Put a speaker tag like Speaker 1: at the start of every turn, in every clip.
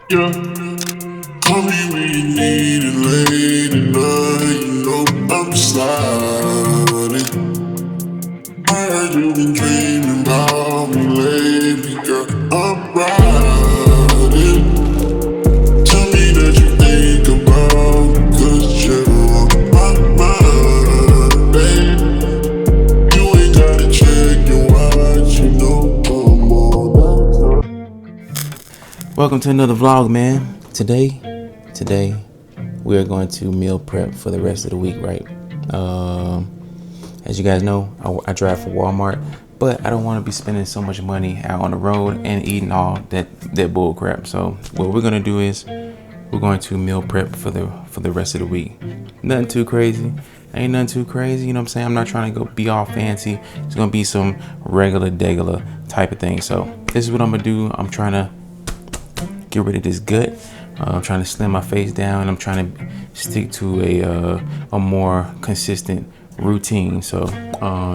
Speaker 1: Yeah, call me when you need it late at night. You know I'm sliding. I heard you been dreaming about me lately, girl. I'm riding. Tell me that you think about me, 'cause you're on my mind, babe. You ain't gotta check your watch, you know I'm on that time.
Speaker 2: Welcome to another vlog, man. Today, we are going to meal prep for the rest of the week, right? As you guys know, I drive for Walmart, but I don't want to be spending so much money out on the road and eating all that bull crap. So what we're gonna do is we're going to meal prep for the rest of the week. Nothing too crazy. Ain't nothing too crazy, you know what I'm saying? I'm not trying to go be all fancy. It's gonna be some regular degular type of thing. So this is what I'm gonna do. I'm trying to get rid of this gut. I'm trying to slim my face down. I'm trying to stick to a more consistent routine. So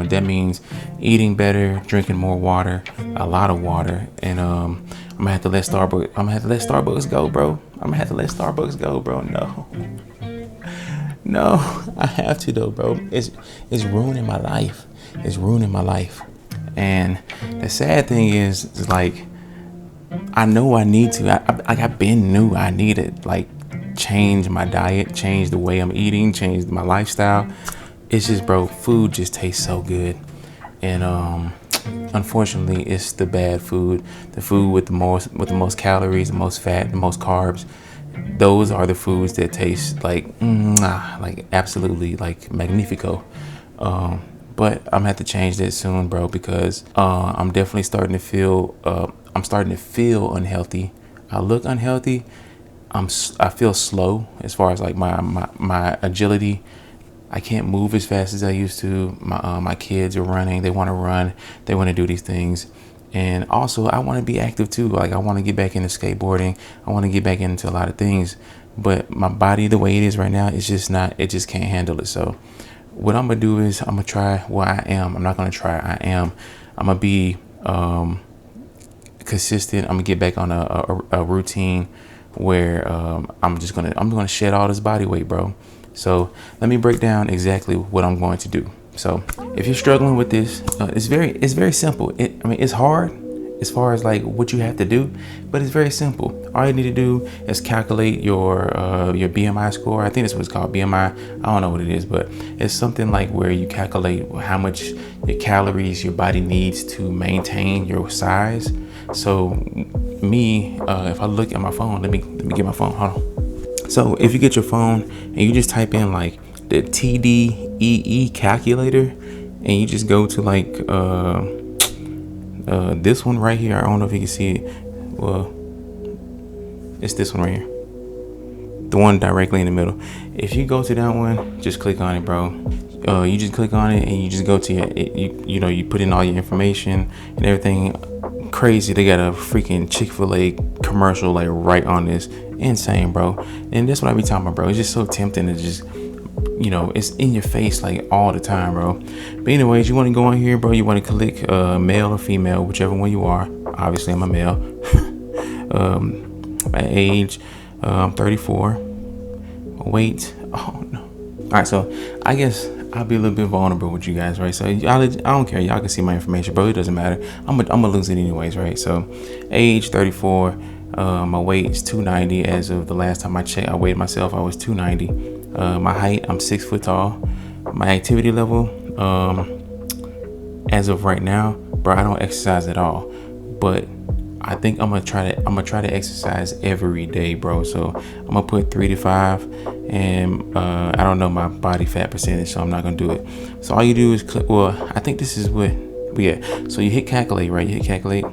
Speaker 2: that means eating better, drinking more water, a lot of water, and I'm gonna have to let Starbucks go, bro. No, I have to though, bro. It's ruining my life. And the sad thing is like, I know I need to. I've been knew I needed like change my diet, change the way I'm eating, change my lifestyle. It's just, bro, food just tastes so good, and unfortunately, it's the bad food, the food with the most calories, the most fat, the most carbs. Those are the foods that taste like absolutely like magnifico. But I'm gonna have to change that soon, bro, because I'm definitely starting to feel unhealthy. I look unhealthy. I feel slow as far as like my agility. I can't move as fast as I used to. My kids are running. They want to run. They want to do these things. And also, I want to be active too. Like, I want to get back into skateboarding. I want to get back into a lot of things. But my body, the way it is right now, it's just not. It just can't handle it. So, what I'm gonna do is I'm gonna try. Well, I am. I'm not gonna try. I am. I'm gonna be consistent. I'm gonna get back on a routine where I'm gonna shed all this body weight, bro. So let me break down exactly what I'm going to do. So if you're struggling with this, it's very simple. It's hard as far as like what you have to do, but it's very simple. All you need to do is calculate your BMI score. I think that's what it's called, BMI. I don't know what it is, but it's something like where you calculate how much your calories your body needs to maintain your size. So me, if I look at my phone, let me get my phone. Hold on. So if you get your phone and you just type in like the TDEE calculator, and you just go to like this one right here. I don't know if you can see it. Well, it's this one right here, the one directly in the middle. If you go to that one, just click on it, bro. You just click on it and you just go to you put in all your information and everything. Crazy, they got a freaking Chick-fil-A commercial like right on this. Insane, bro. And that's what I be talking about, bro. It's just so tempting to just, it's in your face like all the time, bro. But anyways, you want to go on here, bro. You want to click male or female, whichever one you are. Obviously, I'm a male. My age, 34. Weight, oh no. All right, so I guess I'll be a little bit vulnerable with you guys, right? So I don't care. Y'all can see my information, bro. It doesn't matter. I'm gonna lose it anyways, right? So age 34. My weight is 290. As of the last time I checked, I weighed myself. I was 290. My height, I'm 6 foot tall. My activity level, as of right now, bro, I don't exercise at all. But I think I'm gonna try to exercise every day, bro. So I'm gonna put 3 to 5, and I don't know my body fat percentage, so I'm not gonna do it. So all you do is click. Well, I think this is what. Yeah. So you hit calculate, right? You hit calculate,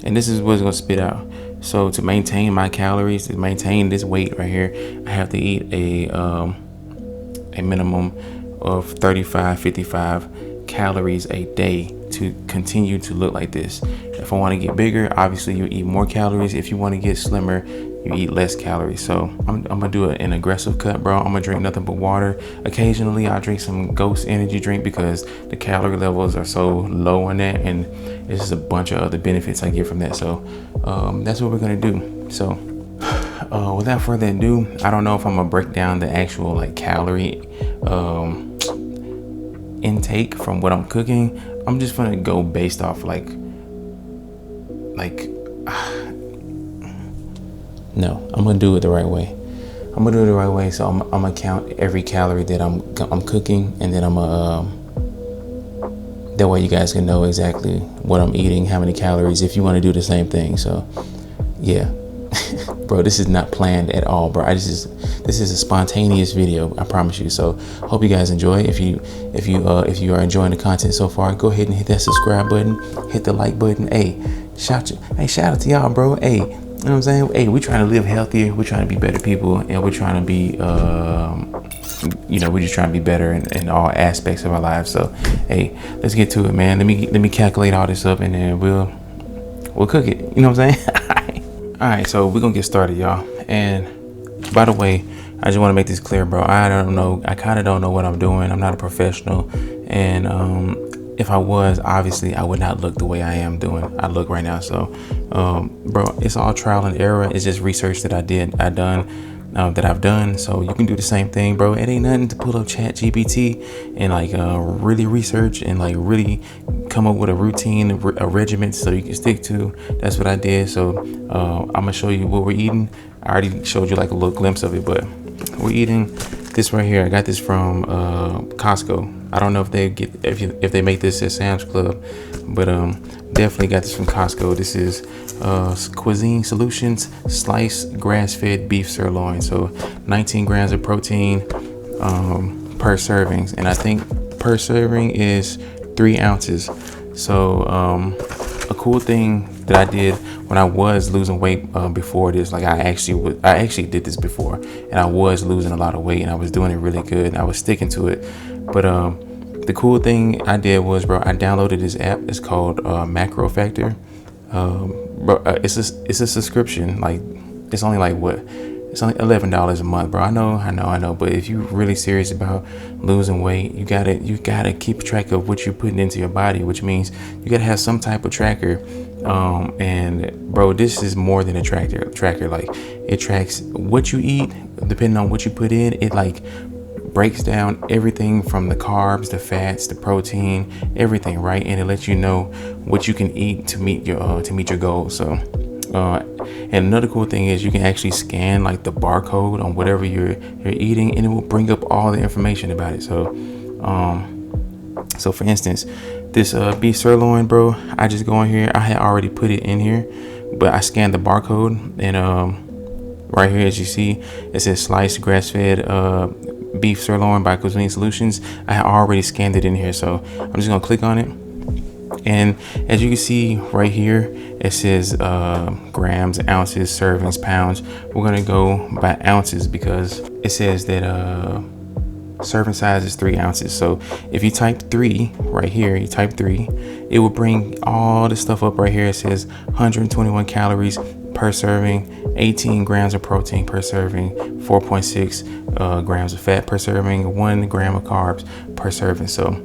Speaker 2: and this is what's gonna spit out. So to maintain my calories, to maintain this weight right here, I have to eat a minimum of 35, 55 calories a day to continue to look like this. If I want to get bigger, obviously you eat more calories. If you want to get slimmer, you eat less calories. So I'm gonna do an aggressive cut, bro. I'm gonna drink nothing but water. Occasionally I'll drink some Ghost energy drink because the calorie levels are so low on that, and there's just a bunch of other benefits I get from that. So that's what we're gonna do. So without further ado, I don't know if I'm gonna break down the actual like calorie intake from what I'm cooking. I'm just gonna go based off like no, I'm gonna do it the right way. So I'm gonna count every calorie that I'm cooking, and then I'm gonna that way you guys can know exactly what I'm eating, how many calories, if you want to do the same thing. So yeah. Bro, this is not planned at all, bro. This is a spontaneous video, I promise you. So hope you guys enjoy. If you are enjoying the content so far, go ahead and hit that subscribe button, hit the like button. Hey, shout out to y'all, bro. Hey, you know what I'm saying? Hey, we're trying to live healthier, we're trying to be better people, and we're trying to be we're just trying to be better in all aspects of our lives. So hey, let's get to it, man. Let me calculate all this up, and then we'll cook it. You know what I'm saying? All right, so we're gonna get started, y'all. And by the way, I just want to make this clear, bro. I kind of don't know what I'm doing. I'm not a professional, and if I was, obviously I would not look the way I look right now. So bro, it's all trial and error. It's just research that I've done. So you can do the same thing, bro. It ain't nothing to pull up Chat GPT and like really research and like really come up with a routine, a regiment so you can stick to. That's what I did. So I'm gonna show you what we're eating. I already showed you like a little glimpse of it, but we're eating this right here. I got this from Costco. I don't know if they make this at Sam's Club, but definitely got this from Costco. This is Cuisine Solutions sliced grass-fed beef sirloin. So 19 grams of protein per servings, and I think per serving is 3 ounces. So a cool thing that I did when I was losing weight before this, like I actually did this before, and I was losing a lot of weight, and I was doing it really good, and I was sticking to it. But the cool thing I did was, bro, I downloaded this app. It's called Macro Factor. It's a subscription. Like it's only like what? It's only $11 a month, bro. I know. But if you're really serious about losing weight, you gotta keep track of what you're putting into your body, which means you gotta have some type of tracker. And bro, this is more than a tracker. Like it tracks what you eat, depending on what you put in. It like breaks down everything from the carbs, the fats, the protein, everything, right? And it lets you know what you can eat to meet your goals. So and another cool thing is you can actually scan like the barcode on whatever you're eating, and it will bring up all the information about it. So for instance, this beef sirloin, bro, I just go in here. I had already put it in here, but I scanned the barcode, and right here, as you see, it says sliced grass-fed beef sirloin by Cuisine Solutions. I had already scanned it in here, so I'm just gonna click on it. And as you can see right here, it says grams, ounces, servings, pounds. We're gonna go by ounces because it says that serving size is 3 ounces. So if you type 3 right here, it will bring all the stuff up right here. It says 121 calories per serving, 18 grams of protein per serving, 4.6 grams of fat per serving, 1 gram of carbs per serving. So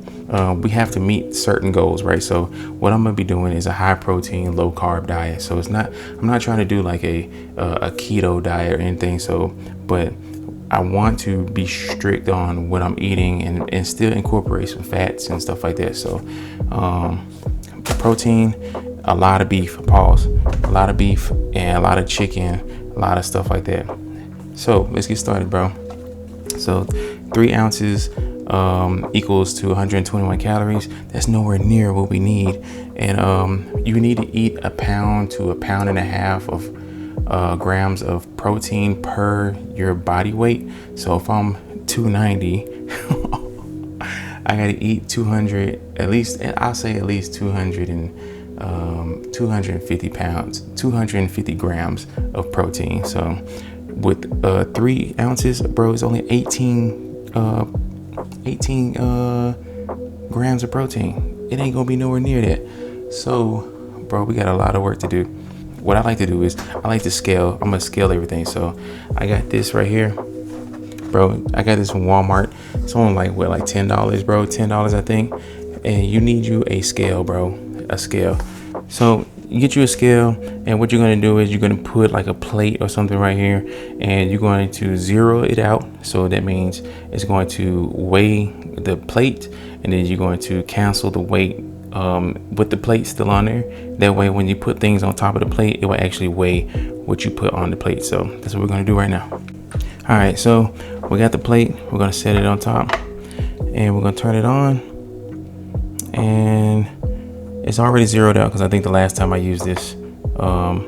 Speaker 2: we have to meet certain goals, right? So what I'm gonna be doing is a high protein, low carb diet. So I'm not trying to do like a keto diet or anything. So, but I want to be strict on what I'm eating and still incorporate some fats and stuff like that. So protein, a lot of beef, a lot of beef and a lot of chicken, a lot of stuff like that. So let's get started, bro. So 3 ounces equals to 121 calories. That's nowhere near what we need. And you need to eat 1 pound to 1.5 pounds of grams of protein per your body weight. So if I'm 290, I gotta eat 200, at least, I'll say at least 250 pounds, 250 grams of protein. So with 3 ounces, bro, it's only 18 grams of protein. It ain't gonna be nowhere near that. So, bro, we got a lot of work to do. What I like to do is I like to scale. I'm gonna scale everything. So I got this right here, bro. I got this from Walmart. It's only like what, like $10, bro. $10, I think. And you need you a scale, bro. A scale. So get you a scale, and what you're going to do is you're going to put like a plate or something right here, and you're going to zero it out. So that means it's going to weigh the plate, and then you're going to cancel the weight with the plate still on there. That way when you put things on top of the plate, it will actually weigh what you put on the plate. So that's what we're going to do right now. All right, so we got the plate. We're going to set it on top, and we're going to turn it on, and it's already zeroed out because I think the last time I used this, I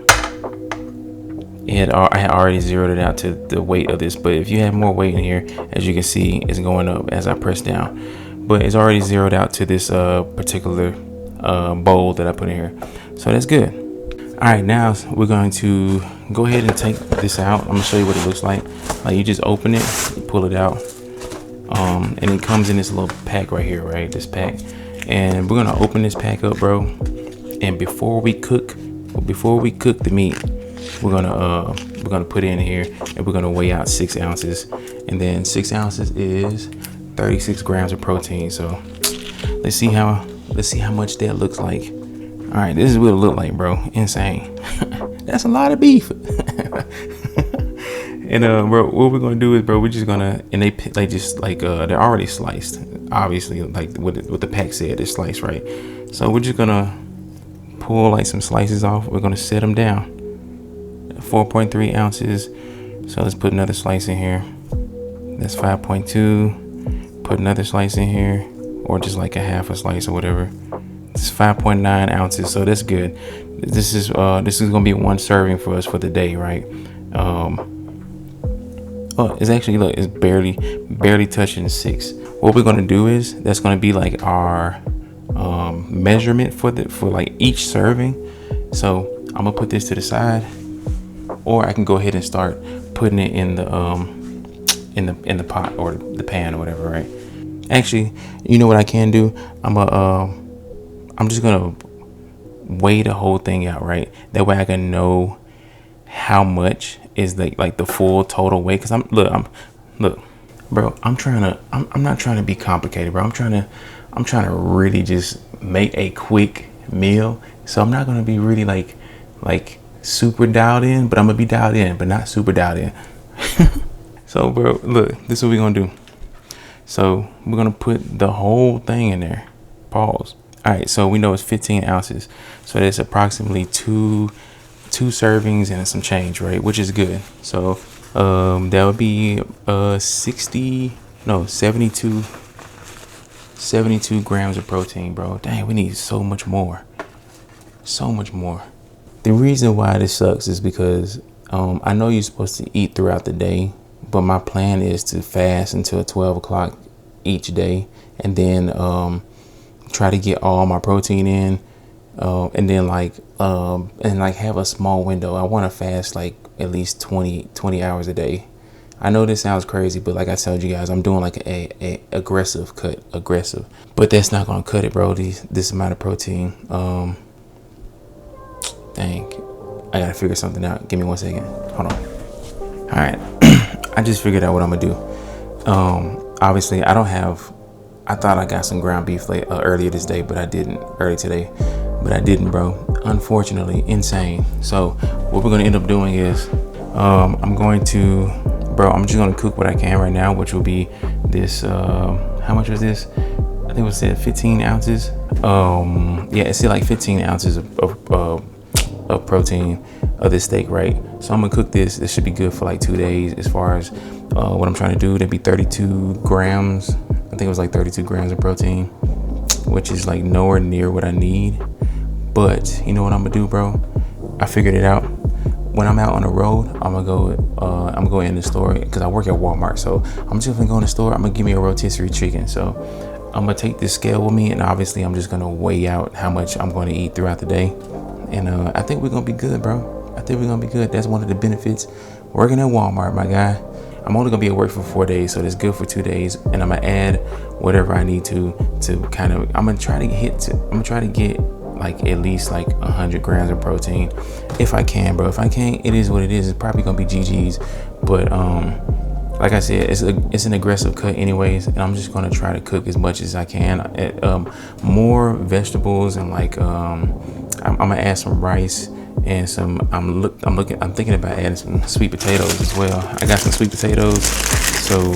Speaker 2: had already zeroed it out to the weight of this. But if you have more weight in here, as you can see, it's going up as I press down. But it's already zeroed out to this particular bowl that I put in here. So that's good. All right, now we're going to go ahead and take this out. I'm gonna show you what it looks like. Like, you just open it, you pull it out, and it comes in this little pack right here, right? This pack. And we're gonna open this pack up, bro. And before we cook the meat, we're gonna put it in here, and we're gonna weigh out 6 ounces. And then 6 ounces is 36 grams of protein. So let's see how much that looks like. All right, this is what it look like, bro. Insane. That's a lot of beef. And bro, what we're gonna do is, bro, we're just gonna, and they just like they're already sliced, obviously, like what the pack said, it's sliced, right? So we're just gonna pull like some slices off. We're gonna set them down. 4.3 ounces. So let's put another slice in here. That's 5.2. Put another slice in here, or just like a half a slice or whatever. It's 5.9 ounces, so that's good. This is gonna be one serving for us for the day, right? Oh, it's actually, look, it's barely touching 6. What we're gonna do is, that's gonna be like our measurement for like each serving. So I'm gonna put this to the side, or I can go ahead and start putting it in the pot or the pan or whatever, right? Actually, you know what I can do? I'm just gonna weigh the whole thing out, right? That way I can know how much is like the full total weight. Cause look, bro, I'm not trying to be complicated, bro. I'm trying to really just make a quick meal. So I'm not gonna be really like super dialed in, but I'm gonna be dialed in, but not super dialed in. So, bro, look, this is what we're gonna do. So we're gonna put the whole thing in there. Pause. All right, so we know it's 15 ounces. So that's approximately two servings and some change, right? Which is good. So that would be 72 grams of protein, bro. Dang, we need so much more. So much more. The reason why this sucks is because I know you're supposed to eat throughout the day, but my plan is to fast until 12 o'clock each day, and then try to get all my protein in, and then have a small window. I want to fast like at least 20 hours a day. I know this sounds crazy, but like I told you guys, I'm doing like a aggressive, but that's not gonna cut it, bro. This amount of protein. Dang, I gotta figure something out. Give me 1 second. Hold on. All right, I just figured out what I'm gonna do. Obviously, I thought I got some ground beef earlier this day, but I didn't. Early today, but I didn't, bro. Unfortunately, insane. So what we're gonna end up doing is, I'm just gonna cook what I can right now, which will be this. How much was this? I think it was said 15 ounces. Yeah, it said like 15 ounces of protein of this steak, right? So I'm gonna cook this. This should be good for like 2 days. As far as what I'm trying to do, that'd be 32 grams. I think it was like 32 grams of protein, which is like nowhere near what I need. But you know what I'm gonna do, bro? I figured it out. When I'm out on the road, I'm gonna go in the store, because I work at Walmart. So I'm just gonna go in the store. I'm gonna give me a rotisserie chicken. So I'm gonna take this scale with me, and obviously I'm just gonna weigh out how much I'm gonna eat throughout the day. And I think we're gonna be good, bro. I think we're gonna be good. That's one of the benefits working at Walmart, my guy. I'm only gonna be at work for 4 days, so that's good for 2 days. And I'm gonna add whatever I need to kind of. I'm gonna try to get like at least like 100 grams of protein if I can, bro. If I can't, it is what it is. It's probably gonna be GG's, but like I said, it's an aggressive cut anyways, and I'm just gonna try to cook as much as I can. More vegetables and like I'm gonna add some rice and some. I'm thinking about adding some sweet potatoes as well. I got some sweet potatoes, so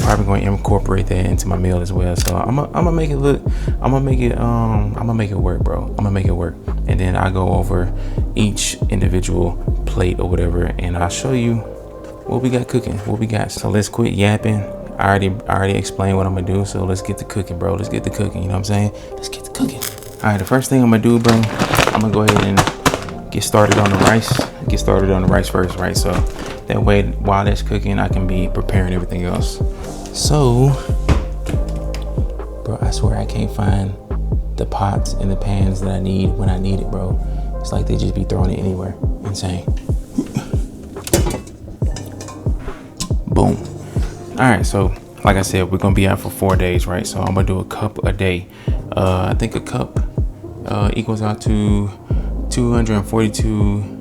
Speaker 2: probably going to incorporate that into my meal as well. So I'm gonna make it look. I'm gonna make it work, bro. I'm gonna make it work, and then I go over each individual plate or whatever, and I'll show you what we got cooking, what we got. So let's quit yapping. I already explained what I'm gonna do, so let's get to cooking, bro. Let's get to cooking, you know what I'm saying? Let's get to cooking. All right, the first thing I'm gonna do, bro, I'm gonna go ahead and get started on the rice. Get started on the rice first, right? So that way, while that's cooking, I can be preparing everything else. So, bro, I swear I can't find the pots and the pans that I need when I need it, bro. It's like they just be throwing it anywhere. Insane. Boom. All right, so like I said, we're gonna be out for 4 days, right? So I'm gonna do a cup a day. I think a cup equals out to 242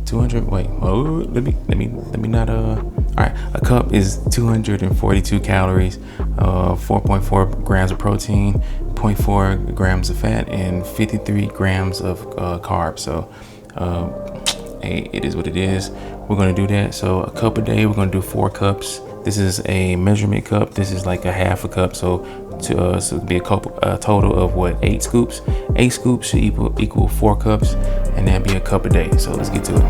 Speaker 2: 200 wait, oh, let me not all right, a cup is 242 calories, 4.4 grams of protein, 0.4 grams of fat, and 53 grams of carbs. So hey, it is what it is. We're gonna do that. So a cup a day, we're gonna do 4 cups. This is a measurement cup. This is like a half a cup. So it'd be a total of what, 8 scoops. 8 scoops should equal 4 cups, and that'd be a cup a day. So let's get to it.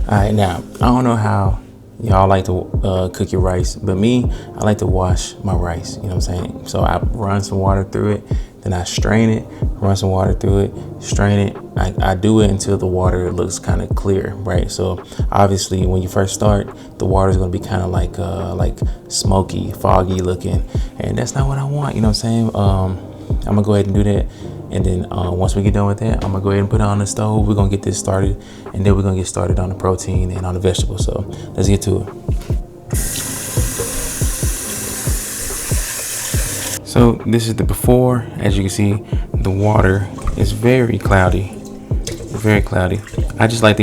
Speaker 2: All right, now I don't know how y'all like to cook your rice, but me, I like to wash my rice. You know what I'm saying? So I run some water through it, then I strain it, run some water through it, strain it. I do it until the water looks kind of clear, right? So obviously, when you first start, the water is going to be kind of like smoky, foggy looking, and that's not what I want. You know what I'm saying? I'm gonna go ahead and do that, and then once we get done with that, I'm gonna go ahead and put it on the stove. We're gonna get this started, and then we're gonna get started on the protein and on the vegetables. So let's get to it. So this is the before. As you can see, the water is very cloudy, very cloudy. I just like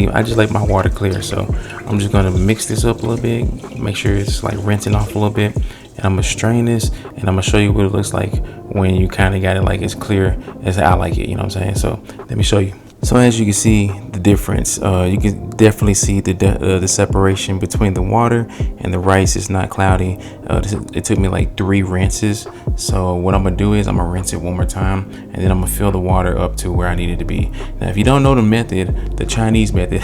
Speaker 2: my water clear. So I'm just gonna mix this up a little bit, make sure it's like rinsing off a little bit, and I'm gonna strain this, and I'm gonna show you what it looks like when you kind of got it like as clear as I like it. You know what I'm saying? So let me show you. So as you can see the difference, you can definitely see the separation between the water and the rice. Is not cloudy. It took me like 3 rinses. So what I'm gonna do is I'm gonna rinse it one more time, and then I'm gonna fill the water up to where I need it to be. Now, if you don't know the method, the Chinese method,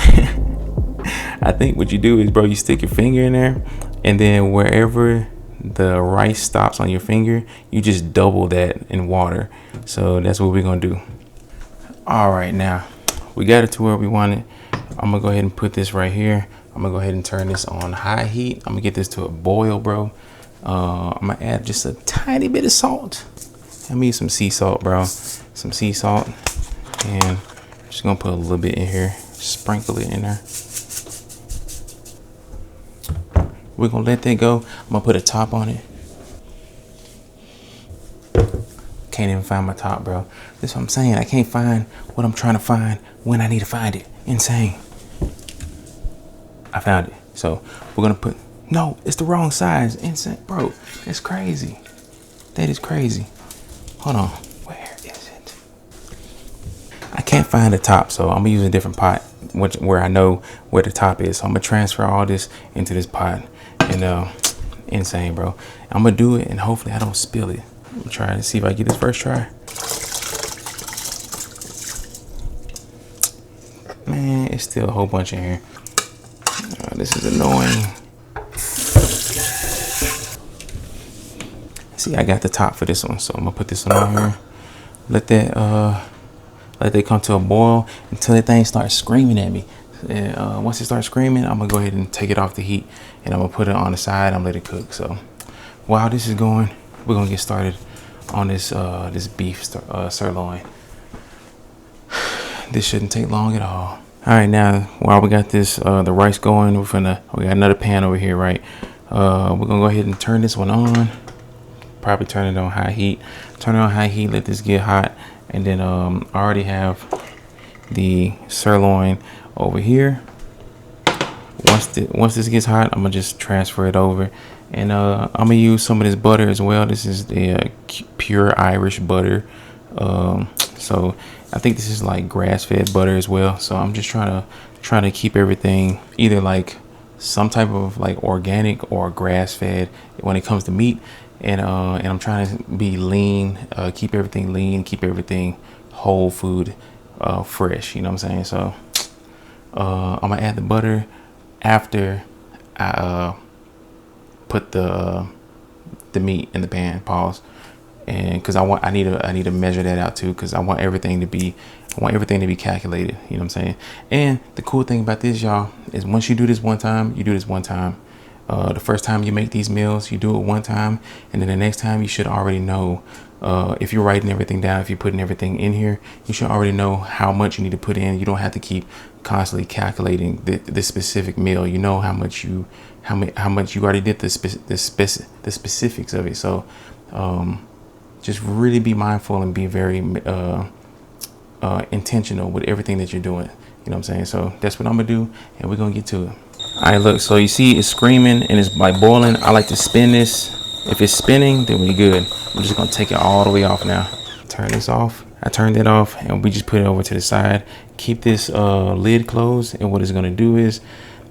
Speaker 2: I think what you do is, bro, you stick your finger in there, and then wherever the rice stops on your finger, you just double that in water. So that's what we're gonna do. All right, now we got it to where we want it. I'm gonna go ahead and put this right here. I'm gonna go ahead and turn this on high heat. I'm gonna get this to a boil, bro. I'm gonna add just a tiny bit of salt. I need some sea salt, bro. Some sea salt, and I'm just gonna put a little bit in here. Sprinkle it in there. We're gonna let that go. I'm gonna put a top on it. Can't even find my top, bro. That's what I'm saying. I can't find what I'm trying to find when I need to find it. Insane. I found it. So we're gonna put, no, it's the wrong size. Insane, bro. That's crazy. That is crazy. Hold on. Where is it? I can't find the top, so I'm gonna use a different pot where I know where the top is. So I'm gonna transfer all this into this pot, and insane, bro. I'm gonna do it, and hopefully I don't spill it. I'm gonna try to see if I get this first try. Man, it's still a whole bunch in here. This is annoying. See, I got the top for this one, so I'm gonna put this one on here. Let that come to a boil until that thing starts screaming at me. And once it starts screaming, I'm gonna go ahead and take it off the heat, and I'm gonna put it on the side and let it cook. So while this is going, we're gonna get started on this this beef sirloin. This shouldn't take long at all. All right, now while we got this the rice going, we got another pan over here, right? We're gonna go ahead and turn this one on. probably turn it on high heat. Turn it on high heat, let this get hot, and then I already have the sirloin over here. Once this gets hot, I'm gonna just transfer it over, and I'm gonna use some of this butter as well. This is the pure Irish butter. So I think this is like grass-fed butter as well. So I'm just trying to keep everything either like some type of like organic or grass-fed when it comes to meat, and I'm trying to be lean, keep everything lean, keep everything whole food, fresh. You know what I'm saying? So I'm gonna add the butter after I put the meat in the pan. Pause. And because I need to measure that out too, because I want everything to be calculated. You know what I'm saying? And the cool thing about this, y'all, is once you do this one time, the first time you make these meals, you do it one time, and then the next time you should already know. If you're writing everything down, if you're putting everything in here, you should already know how much you need to put in. You don't have to keep constantly calculating the specific meal. You know how much you already did the specifics of it. So just really be mindful and be very intentional with everything that you're doing. You know what I'm saying? So that's what I'm gonna do, and we're gonna get to it. All right, look, so you see it's screaming and it's like boiling. I like to spin this. If it's spinning, then we good. I'm just gonna take it all the way off now. Turn this off. I turned it off, and we just put it over to the side. Keep this lid closed, and what it's gonna do is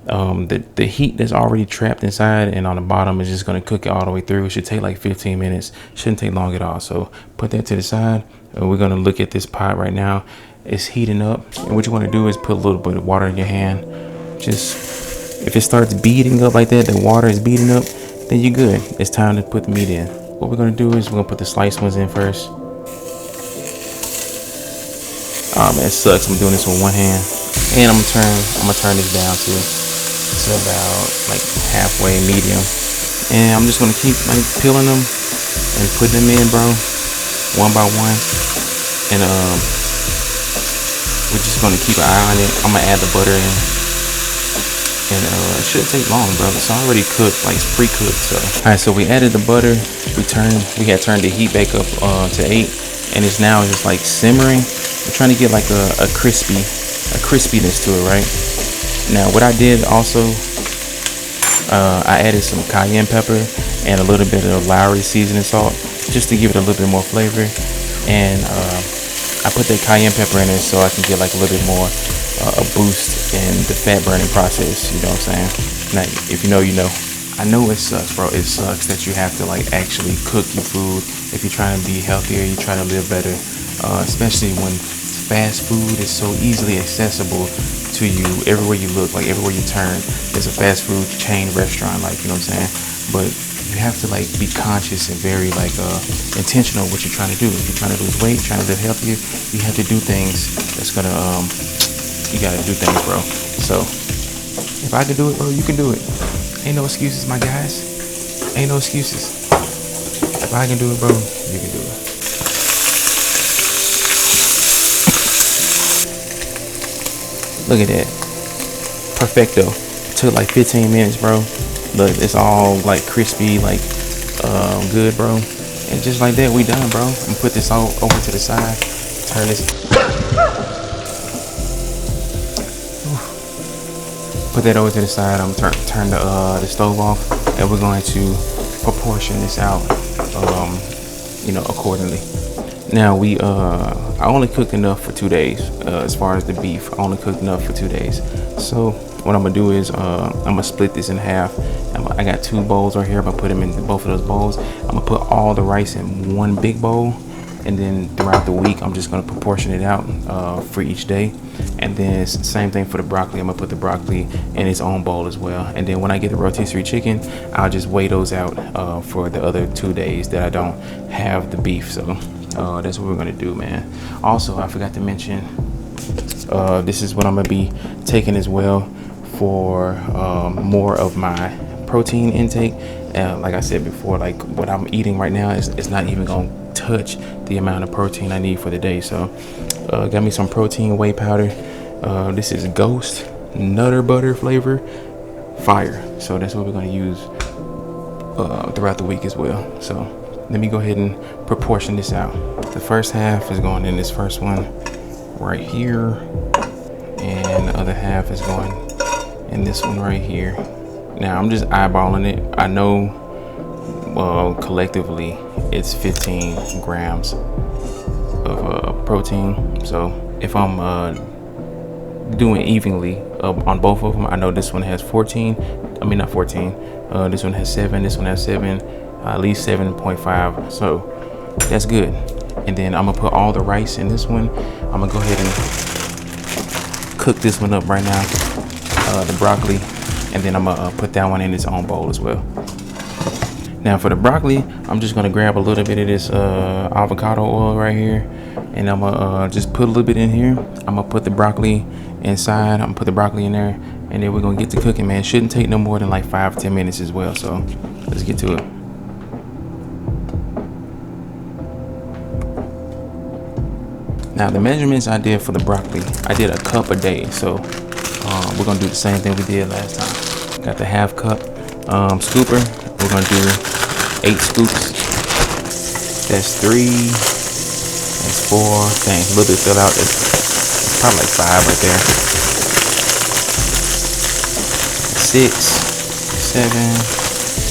Speaker 2: the heat that's already trapped inside and on the bottom is just going to cook it all the way through. It should take like 15 minutes. Shouldn't take long at all. So put that to the side, and we're going to look at this pot right now. It's heating up, and what you want to do is put a little bit of water in your hand. Just if it starts beating up like that, the water is beating up, then you're good. It's time to put the meat in. What we're going to do is we're going to put the sliced ones in first. Oh man, it sucks. I'm doing this with one hand, and I'm gonna turn this down to about like halfway medium, and I'm just gonna keep like peeling them and putting them in, bro, one by one, and we're just gonna keep an eye on it. I'm gonna add the butter in, and it shouldn't take long, bro. It's already cooked, like it's pre-cooked. So all right, so we added the butter. We had turned the heat back up to 8, and it's now just like simmering. We're trying to get like a crispiness to it, right? Now what I did also, I added some cayenne pepper and a little bit of Lowry seasoning salt just to give it a little bit more flavor, and I put that cayenne pepper in it so I can get like a little bit more a boost in the fat burning process. You know what I'm saying? Now if you know, you know. I know it sucks, bro. It sucks that you have to like actually cook your food if you're trying to be healthier, you're trying to live better, especially when fast food is so easily accessible to you everywhere you look. Like everywhere you turn, there's a fast food chain restaurant, like, you know what I'm saying? But you have to like be conscious and very like intentional what you're trying to do. If you're trying to lose weight, trying to live healthier, you have to do things that's gonna you gotta do things, bro. So if I can do it, bro, you can do it. Ain't no excuses, my guys. Ain't no excuses. If I can do it, bro, you can do it. Look at that. Perfecto. Took like 15 minutes, bro. Look, it's all like crispy, like good, bro. And just like that, we done, bro. I'm gonna put this all over to the side. Turn this. Put that over to the side. I'm turn the stove off, and we're going to proportion this out, you know, accordingly. Now I only cooked enough for 2 days. As far as the beef, I only cooked enough for 2 days. So what I'm gonna do is I'm gonna split this in half. I got 2 bowls right here. I'm gonna put them in both of those bowls. I'm gonna put all the rice in one big bowl, and then throughout the week I'm just gonna proportion it out for each day. And then it's the same thing for the broccoli. I'm gonna put the broccoli in its own bowl as well. And then when I get the rotisserie chicken, I'll just weigh those out for the other 2 days that I don't have the beef. So that's what we're gonna do, man. Also, I forgot to mention, this is what I'm gonna be taking as well for more of my protein intake. Like I said before, like what I'm eating right now is not even gonna touch the amount of protein I need for the day. So got me some protein whey powder. This is Ghost Nutter Butter flavor, fire. So that's what we're gonna use throughout the week as well. So let me go ahead and proportion this out. The first half is going in this first one right here, and the other half is going in this one right here. Now I'm just eyeballing it. I know collectively it's 15 grams of protein. So if I'm doing evenly on both of them, I know this one has 14. I mean, not 14. This one has 7. This one has 7. At least 7.5. So that's good. And then I'm gonna put all the rice in this one. I'm gonna go ahead and cook this one up right now, the broccoli, and then I'm gonna put that one in its own bowl as well. Now for the broccoli, I'm just gonna grab a little bit of this avocado oil right here, and I'm gonna just put a little bit in here. I'm gonna put the broccoli inside. I'm gonna put the broccoli in there, and then we're gonna get to cooking, man. Shouldn't take no more than like 5-10 minutes as well. So let's get to it. Now the measurements I did for the broccoli, I did a cup a day. So we're gonna do the same thing we did last time. Got the half cup scooper. We're gonna do 8 scoops. That's 3. That's 4. Dang, a little bit fell out. That's probably like 5 right there. 6, 7,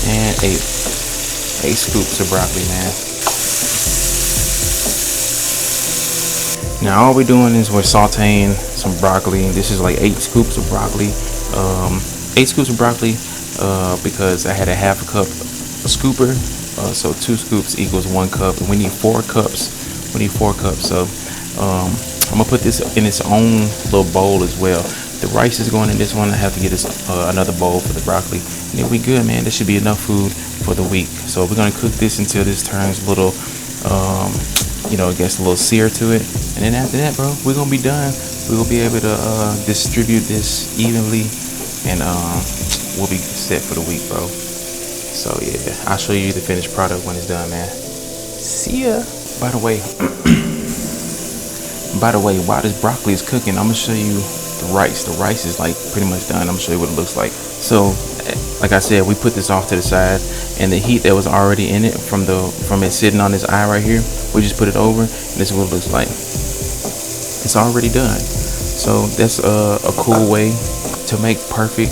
Speaker 2: and 8. 8 scoops of broccoli, man. Now all we're doing is we're sauteing some broccoli. This is like 8 scoops of broccoli. 8 scoops of broccoli because I had a half a cup of scooper. So 2 scoops equals 1 cup. And we need 4 cups. We need 4 cups. So I'm gonna put this in its own little bowl as well. The rice is going in this one. I have to get this another bowl for the broccoli. And then we good, man. There should be enough food for the week. So we're gonna cook this until this turns a little it gets a little sear to it, and then after that, bro, we're gonna be done. We will be able to distribute this evenly, and we'll be set for the week, bro. So yeah, I'll show you the finished product when it's done, man. See ya. By the way, while this broccoli is cooking, I'm gonna show you the rice. The rice is like pretty much done. I'm gonna show you what it looks like. So like I said, we put this off to the side, and the heat that was already in it from it sitting on this eye right here, we just put it over, and this is what it looks like. It's already done. So that's a cool way to make perfect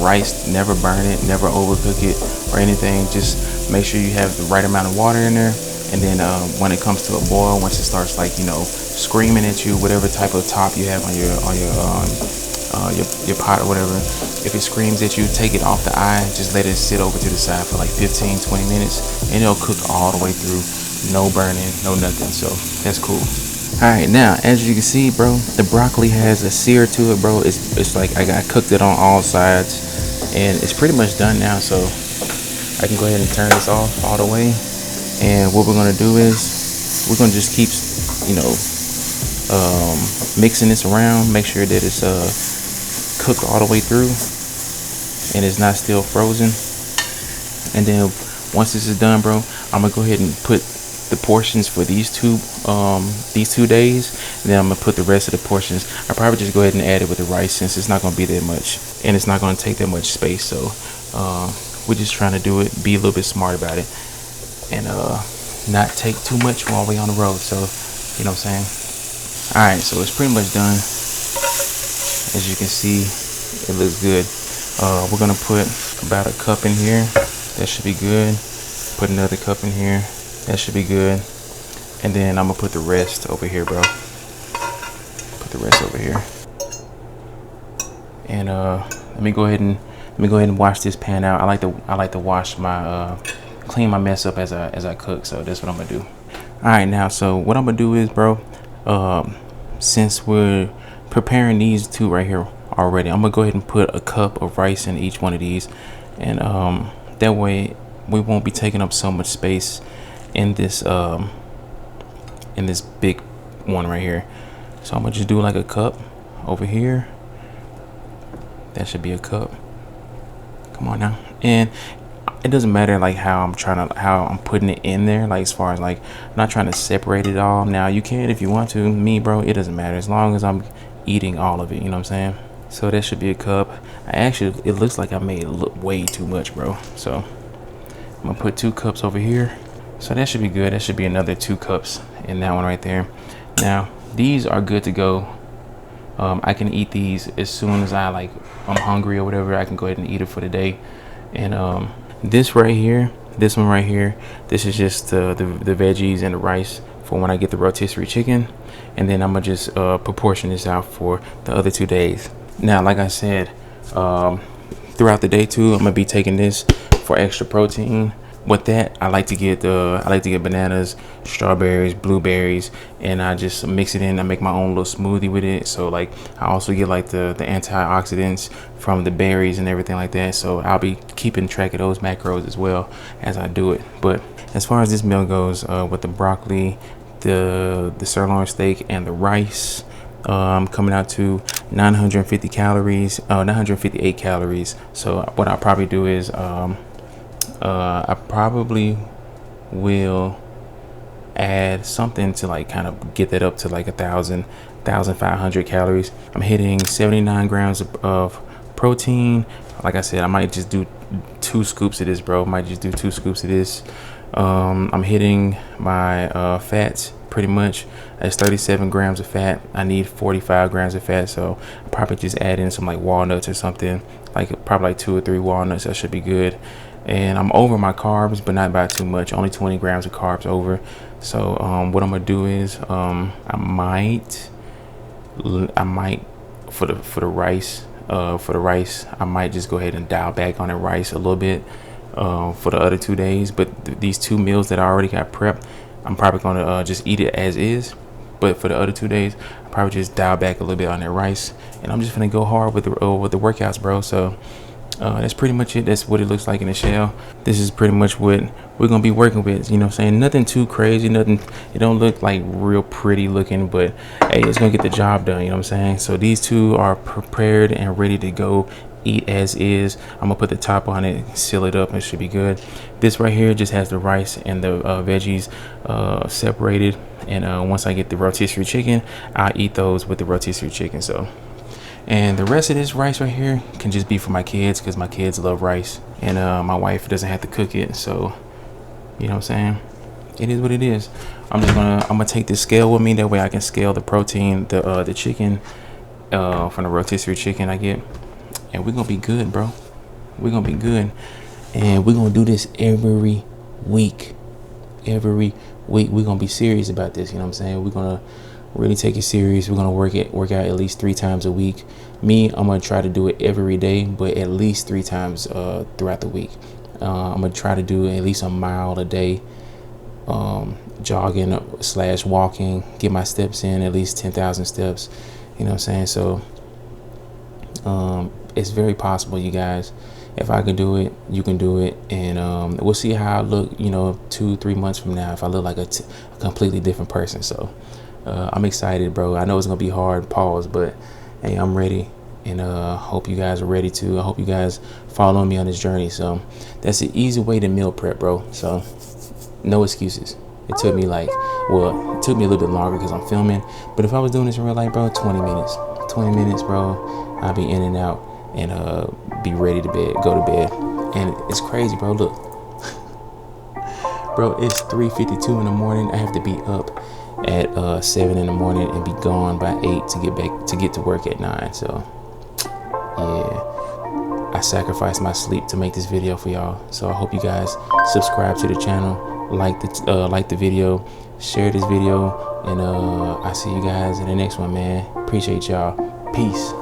Speaker 2: rice. Never burn it, never overcook it or anything. Just make sure you have the right amount of water in there, and then when it comes to a boil, once it starts like screaming at you, whatever type of top you have on your pot or whatever, if it screams at you, take it off the eye, just let it sit over to the side for like 15-20 minutes, and it'll cook all the way through. No burning, no nothing. So that's cool. All right, now as you can see, bro, the broccoli has a sear to it, bro. It's like I cooked it on all sides, and it's pretty much done now. So I can go ahead and turn this off all the way, and what we're gonna do is we're gonna just keep mixing this around, make sure that it's cooked all the way through and it's not still frozen. And then once this is done, bro, I'm gonna go ahead and put the portions for these 2 days, and then I'm gonna put the rest of the portions. I probably just go ahead and add it with the rice, since it's not gonna be that much and it's not gonna take that much space. So we're just trying to do it, be a little bit smart about it, and not take too much while we're on the road. So you know what I'm saying. All right, so it's pretty much done. As you can see, it looks good. We're gonna put about a cup in here. That should be good. Put another cup in here. That should be good. And then I'm gonna put the rest over here, bro. Put the rest over here. And let me go ahead and wash this pan out. I like to wash my clean my mess up as I cook. So that's what I'm gonna do. All right, now, so what I'm gonna do is, bro, since we're preparing these 2 right here already, I'm gonna go ahead and put a cup of rice in each one of these, and that way we won't be taking up so much space in this big one right here. So I'm gonna just do like a cup over here. That should be a cup. Come on now. And it doesn't matter like how I'm putting it in there, like as far as like I'm not trying to separate it all. Now you can if you want to. Me, bro, it doesn't matter as long as I'm eating all of it, you know what I'm saying? So that should be a cup. It looks like I made it look way too much, bro. So I'm gonna put 2 cups over here, So that should be good. That should be another 2 cups in that one right there. Now these are good to go. I can eat these as soon as I'm hungry or whatever. I can go ahead and eat it for the day. And this right here, this one right here, this is just the veggies and the rice for when I get the rotisserie chicken. And then I'm gonna just proportion this out for the other 2 days. Now, like I said, throughout the day too, I'm gonna be taking this for extra protein. With that, I like to get bananas, strawberries, blueberries, and I just mix it in. I make my own little smoothie with it. So like I also get like the antioxidants from the berries and everything like that. So I'll be keeping track of those macros as well as I do it. But as far as this meal goes, with the broccoli, the sirloin steak, and the rice, coming out to 950 calories, 958 calories. So what I'll probably do is I probably will add something to like kind of get that up to like 1,500 calories. I'm hitting 79 grams of protein. Like I said, I might just do 2 scoops of this, bro. Might just do 2 scoops of this. I'm hitting my fats pretty much. That's 37 grams of fat. I need 45 grams of fat, so I'll probably just add in some like walnuts or something, like probably like 2 or 3 walnuts. That should be good. And I'm over my carbs, but not by too much. Only 20 grams of carbs over. So what I'm gonna do is I might for the rice I might just go ahead and dial back on the rice a little bit for the other 2 days. But these 2 meals that I already got prepped, I'm probably gonna just eat it as is. But for the other 2 days, I'll probably just dial back a little bit on that rice, and I'm just gonna go hard with the workouts, bro. So that's pretty much it. That's what it looks like in the shell. This is pretty much what we're gonna be working with, you know what I'm saying? Nothing too crazy, nothing, it don't look like real pretty looking, but hey, it's gonna get the job done, you know what I'm saying? So these 2 are prepared and ready to go eat as is. I'm gonna put the top on it, seal it up, and it should be good. This right here just has the rice and the veggies separated, and once I get the rotisserie chicken, I'll eat those with the rotisserie chicken. So, and the rest of this rice right here can just be for my kids, because my kids love rice, and my wife doesn't have to cook it. So, you know what I'm saying? It is what it is. I'm gonna take this scale with me. That way I can scale the protein, the chicken from the rotisserie chicken I get, and we're gonna be good, bro. We're gonna be good, and we're gonna do this every week. Every week we're gonna be serious about this. You know what I'm saying? We're gonna really take it serious. We're gonna work out at least 3 times a week. Me, I'm gonna try to do it every day, but at least 3 times throughout the week. I'm gonna try to do at least a mile a day, jogging / walking, get my steps in, at least 10,000 steps. You know what I'm saying? So it's very possible, you guys. If I can do it, you can do it. And we'll see how I look, 2-3 months from now, if I look like a completely different person. So I'm excited, bro. I know it's gonna be hard, pause, but hey, I'm ready, and hope you guys are ready too. I hope you guys follow me on this journey. So that's the easy way to meal prep, bro. So no excuses. It took me it took me a little bit longer because I'm filming, but if I was doing this in real life, bro, 20 minutes, bro, I'll be in and out and be ready to go to bed. And it's crazy, bro. Look, bro, it's 3:52 in the morning. I have to be up at 7 in the morning and be gone by 8 to get to work at 9. So yeah, I sacrificed my sleep to make this video for y'all. So I hope you guys subscribe to the channel, like the video, share this video, and I see you guys in the next one, man. Appreciate y'all. Peace.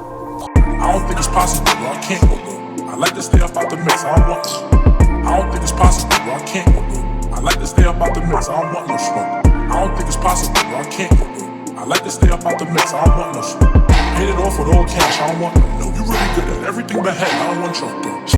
Speaker 1: I don't think it's possible, bro. I can't go, bro. I like to stay up out the mix. I don't want no. I don't think it's possible, bro. I can't go, bro. I like to stay up out the mix. I don't want no smoke. I don't think it's possible, bro. I can't go, bro. I like to stay up out the mix. I don't want no smoke. Paid it off with all cash. I don't want no. You really good at everything but head. I don't want your, bro.